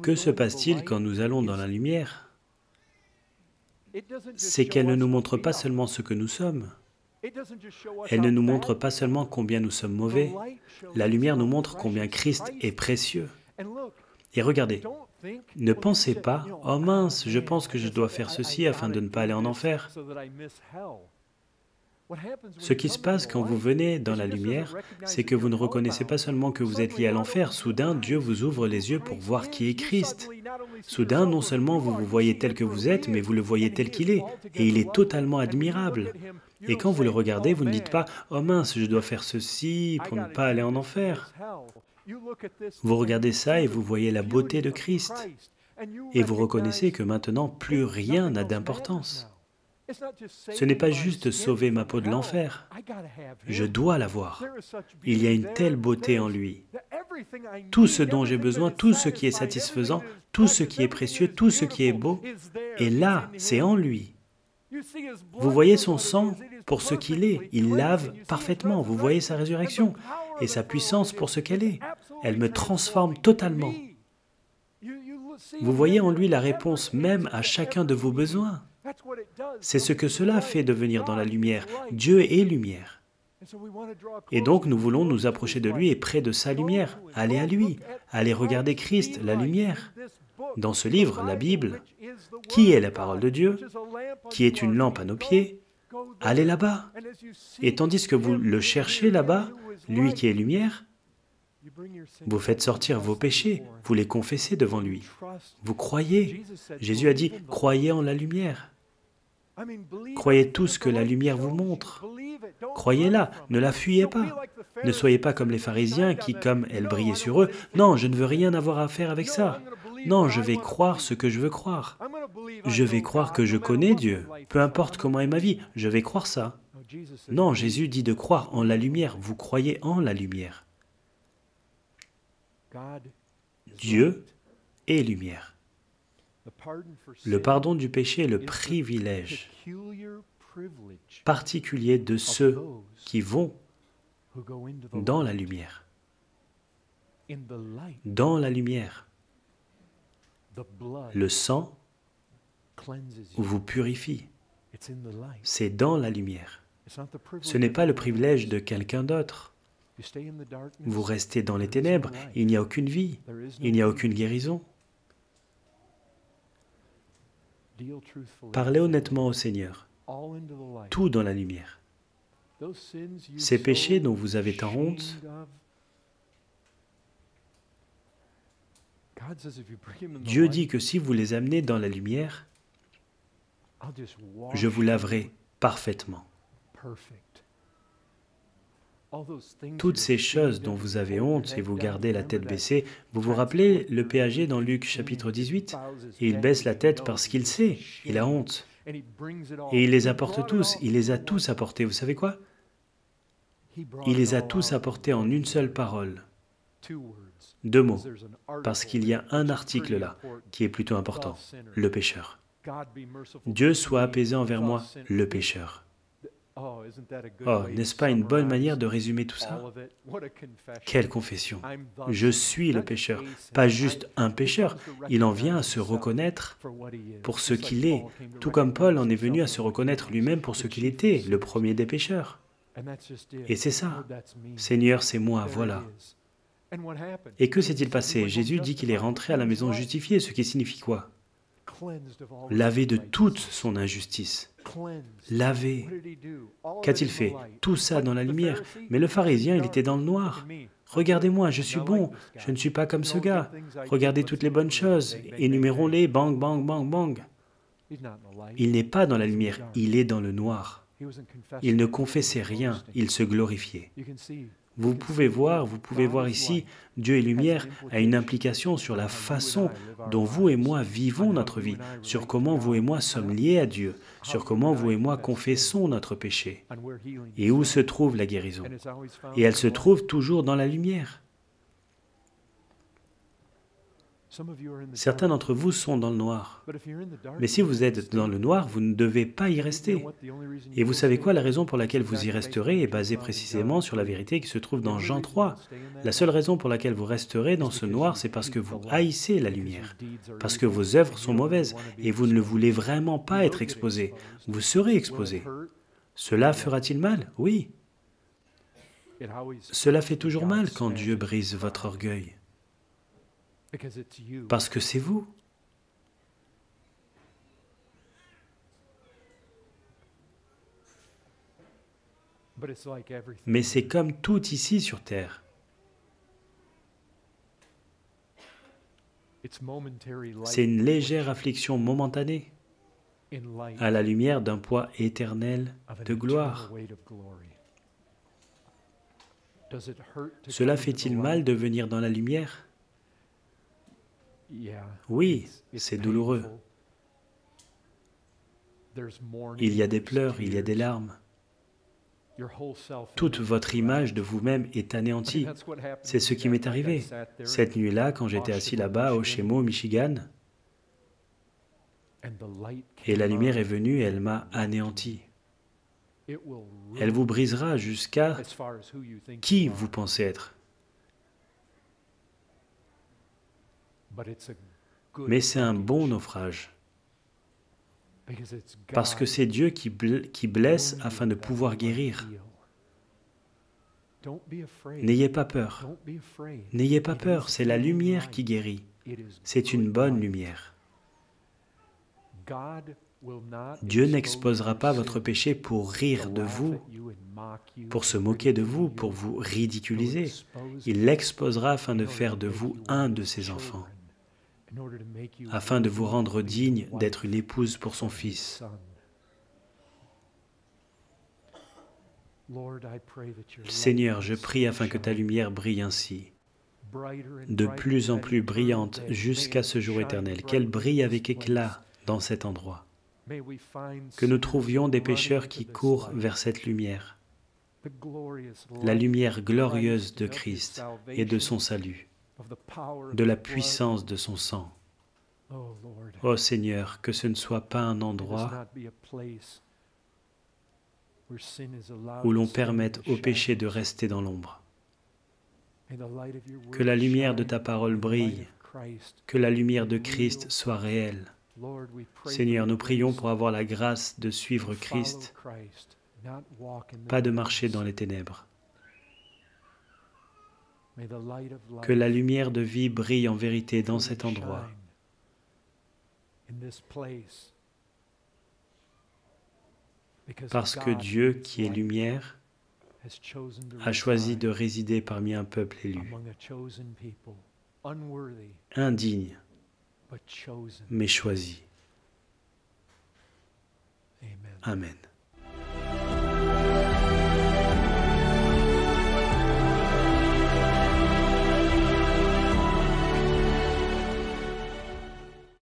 Que se passe-t-il quand nous allons dans la lumière? C'est qu'elle ne nous montre pas seulement ce que nous sommes. Elle ne nous montre pas seulement combien nous sommes mauvais. La lumière nous montre combien Christ est précieux. Et regardez, ne pensez pas, « Oh mince, je pense que je dois faire ceci afin de ne pas aller en enfer. » Ce qui se passe quand vous venez dans la lumière, c'est que vous ne reconnaissez pas seulement que vous êtes lié à l'enfer. Soudain, Dieu vous ouvre les yeux pour voir qui est Christ. Soudain, non seulement vous vous voyez tel que vous êtes, mais vous le voyez tel qu'il est. Et il est totalement admirable. Et quand vous le regardez, vous ne dites pas « Oh mince, je dois faire ceci pour ne pas aller en enfer. » Vous regardez ça et vous voyez la beauté de Christ. Et vous reconnaissez que maintenant, plus rien n'a d'importance. Ce n'est pas juste sauver ma peau de l'enfer. Je dois l'avoir. Il y a une telle beauté en lui. Tout ce dont j'ai besoin, tout ce qui est satisfaisant, tout ce qui est précieux, tout ce qui est beau, est là, c'est en lui. Vous voyez son sang pour ce qu'il est. Il lave parfaitement. Vous voyez sa résurrection et sa puissance pour ce qu'elle est. Elle me transforme totalement. Vous voyez en lui la réponse même à chacun de vos besoins. C'est ce que cela fait de venir dans la lumière. Dieu est lumière. Et donc nous voulons nous approcher de lui et près de sa lumière. Aller à lui, aller regarder Christ, la lumière. Dans ce livre, la Bible, qui est la parole de Dieu, qui est une lampe à nos pieds, allez là-bas. Et tandis que vous le cherchez là-bas, lui qui est lumière, vous faites sortir vos péchés, vous les confessez devant lui. Vous croyez. Jésus a dit, croyez en la lumière. Croyez tout ce que la lumière vous montre. Croyez-la, ne la fuyez pas. Ne soyez pas comme les pharisiens qui, comme elle brillait sur eux, « Non, je ne veux rien avoir à faire avec ça. Non, je vais croire ce que je veux croire. Je vais croire que je connais Dieu. Peu importe comment est ma vie, je vais croire ça. » Non, Jésus dit de croire en la lumière. Vous croyez en la lumière. Dieu est lumière. Le pardon du péché est le privilège particulier de ceux qui vont dans la lumière. Dans la lumière. Le sang vous purifie. C'est dans la lumière. Ce n'est pas le privilège de quelqu'un d'autre. Vous restez dans les ténèbres, il n'y a aucune vie, il n'y a aucune guérison. Parlez honnêtement au Seigneur, tout dans la lumière. Ces péchés dont vous avez tant honte, Dieu dit que si vous les amenez dans la lumière, je vous laverai parfaitement. Toutes ces choses dont vous avez honte et vous gardez la tête baissée, vous vous rappelez le péager dans Luc chapitre 18 ? Et il baisse la tête parce qu'il sait, il a honte. Et il les apporte tous, il les a tous apportés. Vous savez quoi? Il les a tous apportés en une seule parole. 2 mots, parce qu'il y a un article là qui est plutôt important, le pécheur. Dieu soit apaisé envers moi, le pécheur. Oh, n'est-ce pas une bonne manière de résumer tout ça? Quelle confession! Je suis le pécheur, pas juste un pécheur, il en vient à se reconnaître pour ce qu'il est, tout comme Paul en est venu à se reconnaître lui-même pour ce qu'il était, le premier des pécheurs. Et c'est ça, Seigneur, c'est moi, voilà. Et que s'est-il passé? Jésus dit qu'il est rentré à la maison justifié, ce qui signifie quoi? Lavé de toute son injustice. Lavé. Qu'a-t-il fait? Tout ça dans la lumière. Mais le pharisien, il était dans le noir. Regardez-moi, je suis bon, je ne suis pas comme ce gars. Regardez toutes les bonnes choses, énumérons-les, bang, bang, bang, bang. Il n'est pas dans la lumière, il est dans le noir. Il ne confessait rien, il se glorifiait. Vous pouvez voir ici, Dieu et lumière a une implication sur la façon dont vous et moi vivons notre vie, sur comment vous et moi sommes liés à Dieu, sur comment vous et moi confessons notre péché, et où se trouve la guérison. Et elle se trouve toujours dans la lumière. Certains d'entre vous sont dans le noir. Mais si vous êtes dans le noir, vous ne devez pas y rester. Et vous savez quoi? La raison pour laquelle vous y resterez est basée précisément sur la vérité qui se trouve dans Jean 3. La seule raison pour laquelle vous resterez dans ce noir, c'est parce que vous haïssez la lumière, parce que vos œuvres sont mauvaises et vous ne voulez vraiment pas être exposé. Vous serez exposé. Cela fera-t-il mal? Oui. Cela fait toujours mal quand Dieu brise votre orgueil, parce que c'est vous. Mais c'est comme tout ici sur terre. C'est une légère affliction momentanée à la lumière d'un poids éternel de gloire. Cela fait-il mal de venir dans la lumière? Oui, c'est douloureux. Il y a des pleurs, il y a des larmes. Toute votre image de vous-même est anéantie. C'est ce qui m'est arrivé. Cette nuit-là, quand j'étais assis là-bas, au Oshémo, au Michigan, et la lumière est venue et elle m'a anéanti. Elle vous brisera jusqu'à qui vous pensez être. Mais c'est un bon naufrage, parce que c'est Dieu qui blesse afin de pouvoir guérir. N'ayez pas peur. N'ayez pas peur, c'est la lumière qui guérit. C'est une bonne lumière. Dieu n'exposera pas votre péché pour rire de vous, pour se moquer de vous, pour vous ridiculiser. Il l'exposera afin de faire de vous un de ses enfants, afin de vous rendre digne d'être une épouse pour son Fils. Seigneur, je prie afin que ta lumière brille ainsi, de plus en plus brillante jusqu'à ce jour éternel, qu'elle brille avec éclat dans cet endroit, que nous trouvions des pécheurs qui courent vers cette lumière, la lumière glorieuse de Christ et de son salut, de la puissance de son sang. Ô Seigneur, que ce ne soit pas un endroit où l'on permette au péché de rester dans l'ombre. Que la lumière de ta parole brille, que la lumière de Christ soit réelle. Seigneur, nous prions pour avoir la grâce de suivre Christ, pas de marcher dans les ténèbres. Que la lumière de vie brille en vérité dans cet endroit. Parce que Dieu, qui est lumière, a choisi de résider parmi un peuple élu, indigne, mais choisi. Amen.